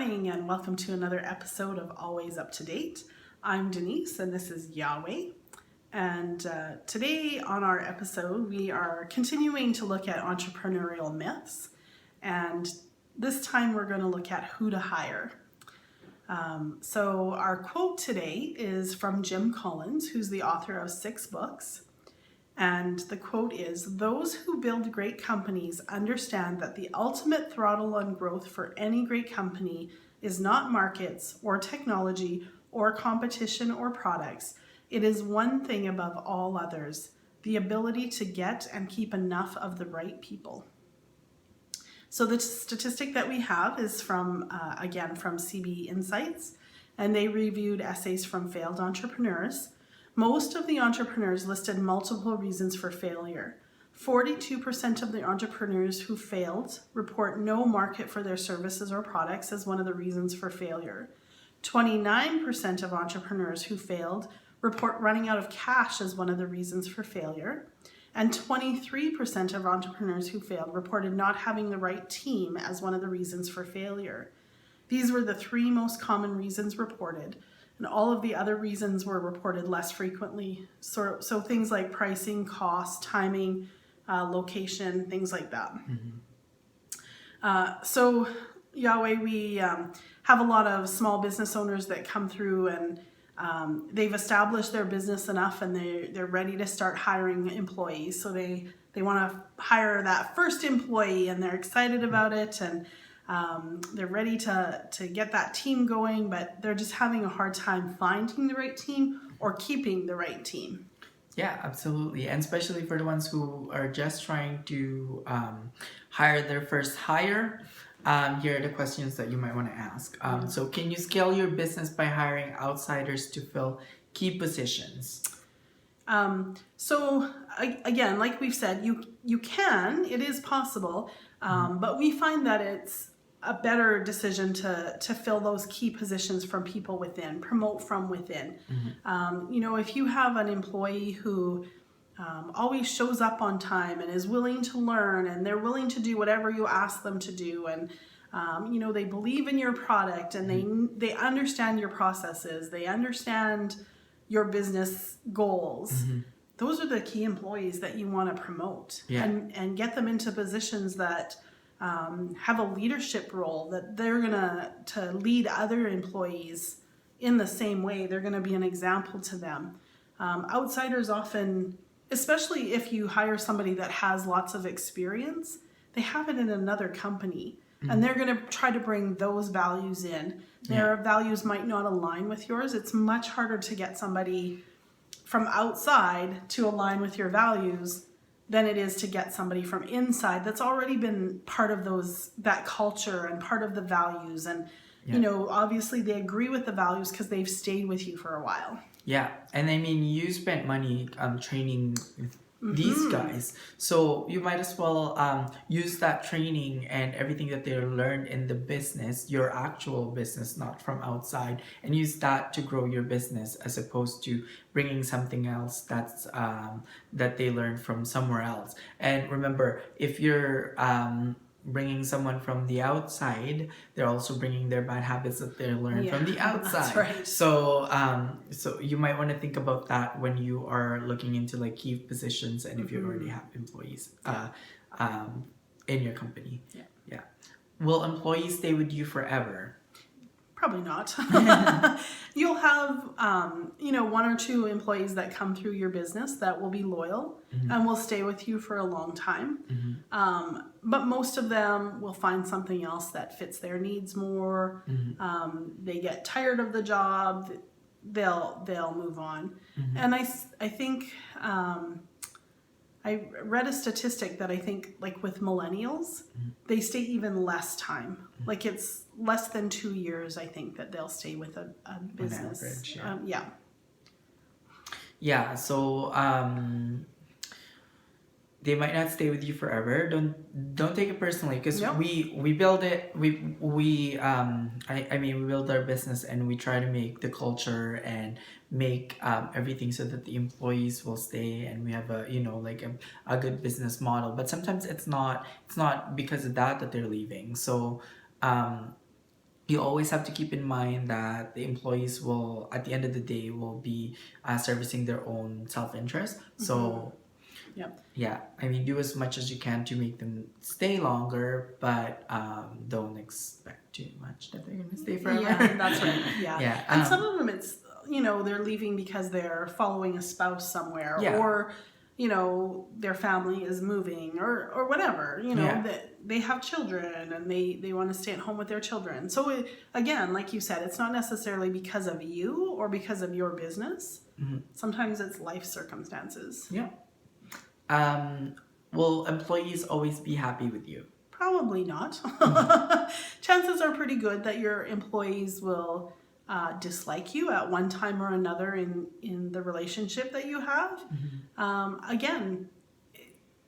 morning and welcome to another episode of Always Up to Date. I'm Denise and this is Yahweh. And today on our episode, we are continuing to look at entrepreneurial myths. And this time we're going to look at who to hire. So our quote today is from Jim Collins, who's the author of 6 books. And the quote is, "Those who build great companies understand that the ultimate throttle on growth for any great company is not markets or technology or competition or products. It is one thing above all others, the ability to get and keep enough of the right people." So the statistic that we have is from, again, from CB Insights, and they reviewed essays from failed entrepreneurs. Most of the entrepreneurs listed multiple reasons for failure. 42% of the entrepreneurs who failed report no market for their services or products as one of the reasons for failure. 29% of entrepreneurs who failed report running out of cash as one of the reasons for failure. And 23% of entrepreneurs who failed reported not having the right team as one of the reasons for failure. These were the 3 most common reasons reported. And all of the other reasons were reported less frequently. So things like pricing, cost, timing, location, things like that. So Yahweh, we have a lot of small business owners that come through and they've established their business enough and they're ready to start hiring employees. So they want to hire that first employee and they're excited about it and they're ready to get that team going, but they're just having a hard time finding the right team or keeping the right team. Yeah, absolutely. And especially for the ones who are just trying to hire their first hire, here are the questions that you might want to ask. So can you scale your business by hiring outsiders to fill key positions? So again, like we've said, you can, it is possible, but we find that it's a better decision to fill those key positions from people within, promote from within. If you have an employee who always shows up on time and is willing to learn and they're willing to do whatever you ask them to do and they believe in your product and they understand your processes, they understand your business goals. Those are the key employees that you want to promote and get them into positions that have a leadership role, that they're going to lead other employees in the same way. They're going to be an example to them. Outsiders often, especially if you hire somebody that has lots of experience, they have it in another company and they're going to try to bring those values in. Their values might not align with yours. It's much harder to get somebody from outside to align with your values than it is to get somebody from inside that's already been part of that culture and part of the values. And, obviously they agree with the values because they've stayed with you for a while. Yeah. And I mean, you spent money training these guys. So you might as well use that training and everything that they learned in the business, your actual business, not from outside, and use that to grow your business as opposed to bringing something else that's that they learned from somewhere else. And remember, if you're bringing someone from the outside, they're also bringing their bad habits that they learned from the outside. That's right. So you might want to think about that when you are looking into like key positions and if you already have employees in your company. Yeah. Will employees stay with you forever? Probably not. You'll have, 1 or 2 employees that come through your business that will be loyal and will stay with you for a long time. But most of them will find something else that fits their needs more. They get tired of the job. They'll move on. And I think I read a statistic that I think like with millennials, they stay even less time. Like it's less than 2 years, I think, that they'll stay with a business. On average, yeah. So they might not stay with you forever. Don't take it personally because we build it. We build our business and we try to make the culture and make everything so that the employees will stay and we have a good business model. But sometimes it's not because of that they're leaving. So you always have to keep in mind that the employees will, at the end of the day, will be servicing their own self-interest. So Yep. yeah, I mean, do as much as you can to make them stay longer, but don't expect too much that they're gonna stay forever. Yeah, that's right. Yeah. Yeah, And some of them, it's, they're leaving because they're following a spouse somewhere, Yeah. or, their family is moving, or whatever, Yeah. that they have children and they want to stay at home with their children. So again, like you said, it's not necessarily because of you or because of your business. Sometimes it's life circumstances. Yeah. Will employees always be happy with you? Probably not. Chances are pretty good that your employees will dislike you at one time or another in the relationship that you have. Again,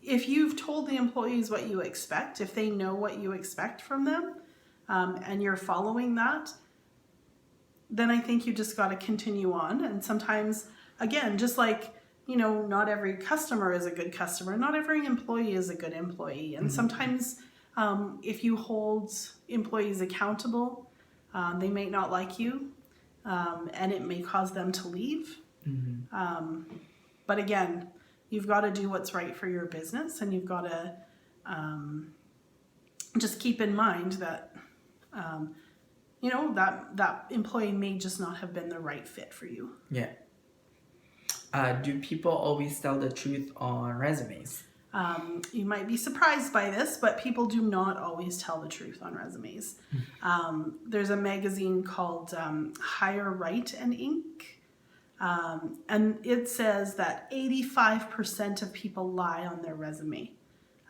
if you've told the employees what you expect, if they know what you expect from them, and you're following that, then I think you just got to continue on. And sometimes, again, just like, not every customer is a good customer, not every employee is a good employee. And sometimes if you hold employees accountable, they may not like you, and it may cause them to leave. But again, you've got to do what's right for your business, and you've got to just keep in mind that that employee may just not have been the right fit for you. Yeah. Do people always tell the truth on resumes? You might be surprised by this, but people do not always tell the truth on resumes. There's a magazine called Hire, Write, and Ink. And it says that 85% of people lie on their resume.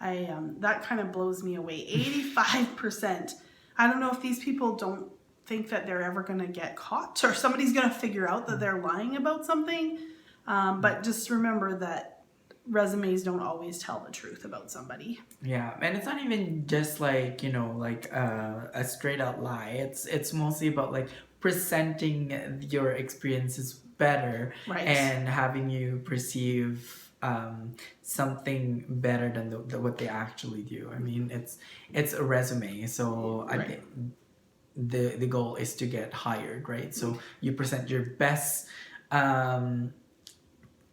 That kind of blows me away. 85%. I don't know if these people don't think that they're ever going to get caught, or somebody's going to figure out that they're lying about something. But just remember that resumes don't always tell the truth about somebody. Yeah, and it's not even just like, a straight out lie. It's mostly about like presenting your experiences better, Right. and having you perceive something better than what they actually do. I mean, it's a resume, so I think the goal is to get hired, right? So you present your best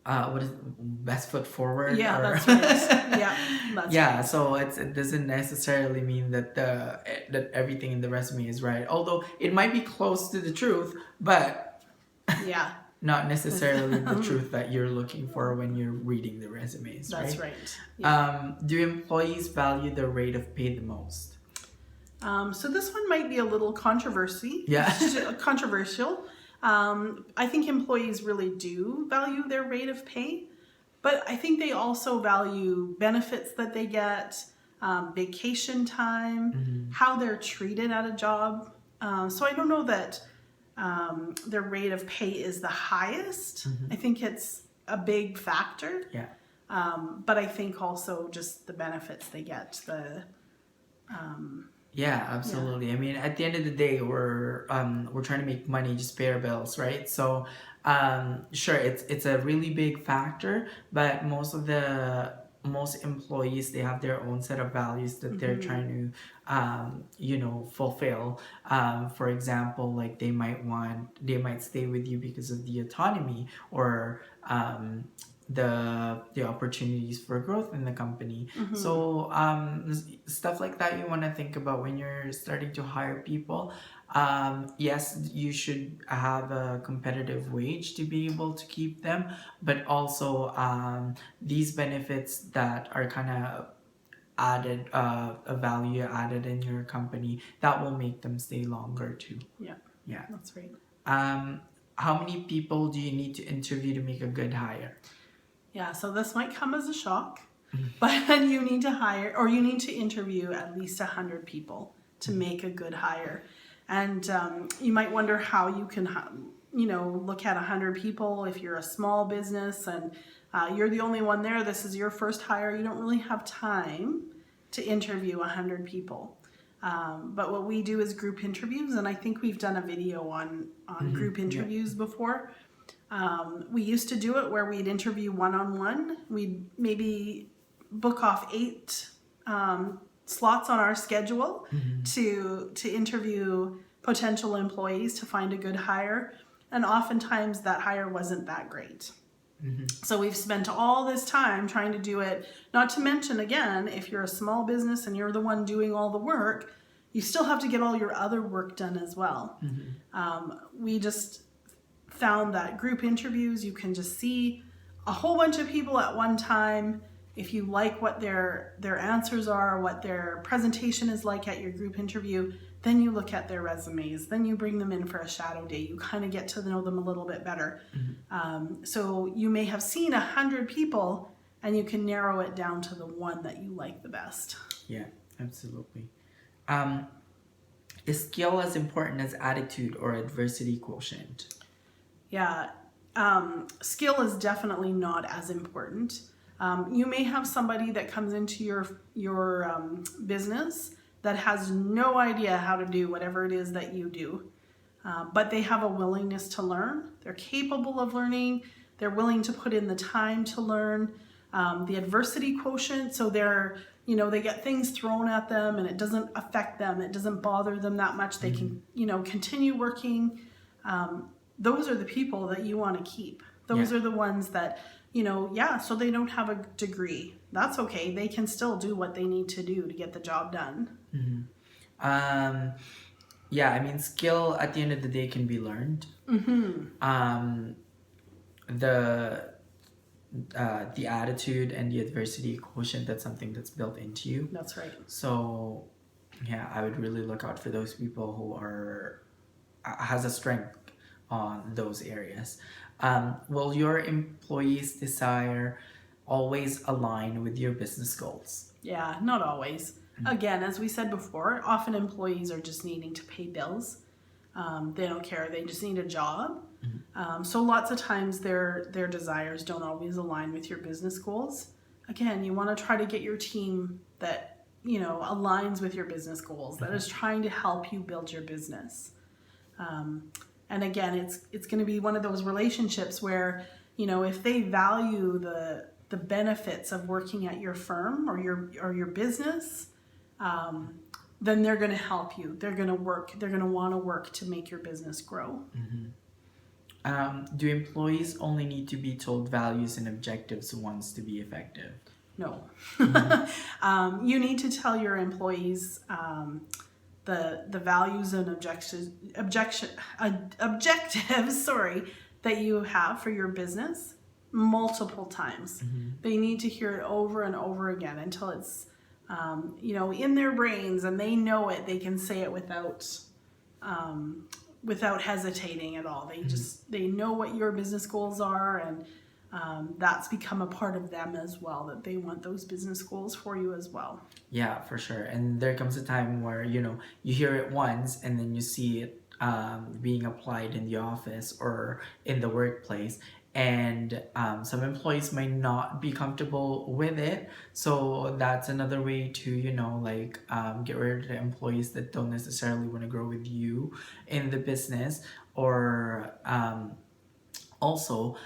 what is best foot forward? Yeah, or... that's right. Yeah, that's yeah. right. So it doesn't necessarily mean that that everything in the resume is right. Although it might be close to the truth, but Yeah, not necessarily the truth that you're looking for when you're reading the resumes. that's right. right. Yeah. Do employees value the rate of pay the most? So this one might be a little controversial. I think employees really do value their rate of pay, but I think they also value benefits that they get, vacation time, how they're treated at a job. So I don't know that their rate of pay is the highest. I think it's a big factor. Yeah. But I think also just the benefits they get, Yeah, absolutely. I mean, at the end of the day, we're trying to make money, just pay our bills, right? So, sure, it's a really big factor, but most employees, they have their own set of values that they're trying to fulfill. For example, like they might stay with you because of the autonomy, or the opportunities for growth in the company. So stuff like that you want to think about when you're starting to hire people. Yes, you should have a competitive wage to be able to keep them, but also these benefits that are kind of added, a value added in your company, that will make them stay longer too. Yeah, that's right. How many people do you need to interview to make a good hire? Yeah, so this might come as a shock, but you need to interview at least 100 people to make a good hire. And you might wonder how you can, look at 100 people if you're a small business and you're the only one there. This is your first hire. You don't really have time to interview 100 people. But what we do is group interviews, and I think we've done a video on group interviews before. We used to do it where we'd interview one-on-one. We'd maybe book off 8 slots on our schedule to interview potential employees to find a good hire. And oftentimes that hire wasn't that great. So we've spent all this time trying to do it, not to mention, again, if you're a small business and you're the one doing all the work, you still have to get all your other work done as well. We just found that group interviews, you can just see a whole bunch of people at one time. If you like what their answers are, what their presentation is like at your group interview, then you look at their resumes, then you bring them in for a shadow day. You kind of get to know them a little bit better. So you may have seen 100 people and you can narrow it down to the one that you like the best. Yeah, absolutely. Is skill as important as attitude or adversity quotient? Yeah, skill is definitely not as important. You may have somebody that comes into your business that has no idea how to do whatever it is that you do, but they have a willingness to learn. They're capable of learning. They're willing to put in the time to learn. The adversity quotient, so they get things thrown at them and it doesn't affect them. It doesn't bother them that much. They can, continue working. Those are the people that you want to keep. Those are the ones that, so they don't have a degree. That's okay. They can still do what they need to do to get the job done. Skill at the end of the day can be learned. The attitude and the adversity quotient, that's something that's built into you. That's right. So, I would really look out for those people who has a strength on those areas. Will your employees' desire always align with your business goals? Yeah, not always. Again, as we said before, often employees are just needing to pay bills. They don't care. They just need a job. So lots of times their desires don't always align with your business goals. Again, you want to try to get your team that, aligns with your business goals, that is trying to help you build your business. And again, it's going to be one of those relationships where, if they value the benefits of working at your firm or your business, then they're going to help you. They're going to work. They're going to want to work to make your business grow. Do employees only need to be told values and objectives once to be effective? No. You need to tell your employees the values and objectives that you have for your business multiple times. They need to hear it over and over again until it's in their brains and they know it. They can say it without hesitating at all. They know what your business goals are, and that's become a part of them as well, that they want those business goals for you as well. Yeah, for sure. And there comes a time where, you hear it once and then you see it being applied in the office or in the workplace. And some employees might not be comfortable with it. So that's another way to, get rid of the employees that don't necessarily want to grow with you in the business. Or also,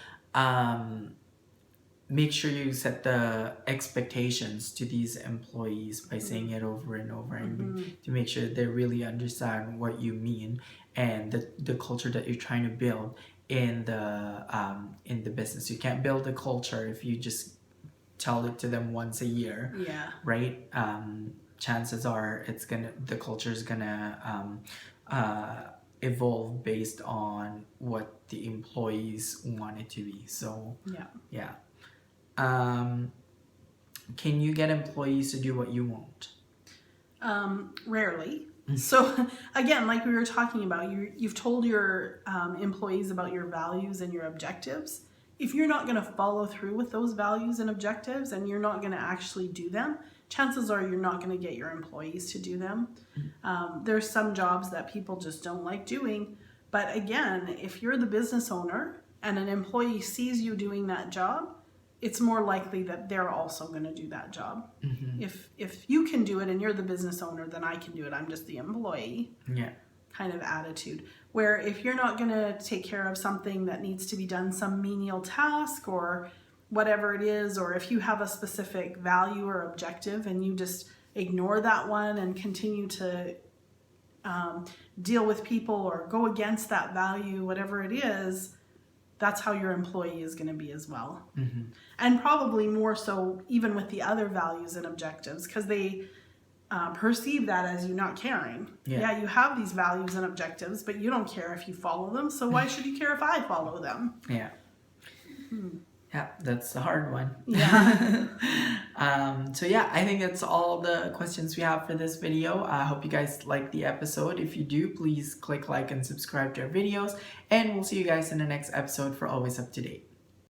make sure you set the expectations to these employees by saying it over and over and to make sure they really understand what you mean and the culture that you're trying to build in the business. You can't build a culture if you just tell it to them once a year. Yeah. Right? Chances are the culture is gonna evolve based on what the employees want it to be. So yeah. Can you get employees to do what you want? Rarely. So again, like we were talking about, you've told your employees about your values and your objectives. If you're not going to follow through with those values and objectives and you're not going to actually do them, chances are you're not going to get your employees to do them. There's some jobs that people just don't like doing. But again, if you're the business owner and an employee sees you doing that job, it's more likely that they're also going to do that job. If you can do it and you're the business owner, then I can do it. I'm just the employee. Yeah. Kind of attitude. Where if you're not going to take care of something that needs to be done, some menial task or whatever it is, or if you have a specific value or objective and you just ignore that one and continue to deal with people or go against that value, whatever it is, that's how your employee is going to be as well. And probably more so even with the other values and objectives, because they perceive that as you not caring. Yeah, you have these values and objectives, but you don't care if you follow them. So why should you care if I follow them? Yeah. Yeah, that's the hard one. Yeah. So yeah, I think that's all the questions we have for this video. I hope you guys liked the episode. If you do, please click like and subscribe to our videos. And we'll see you guys in the next episode for Always Up to Date.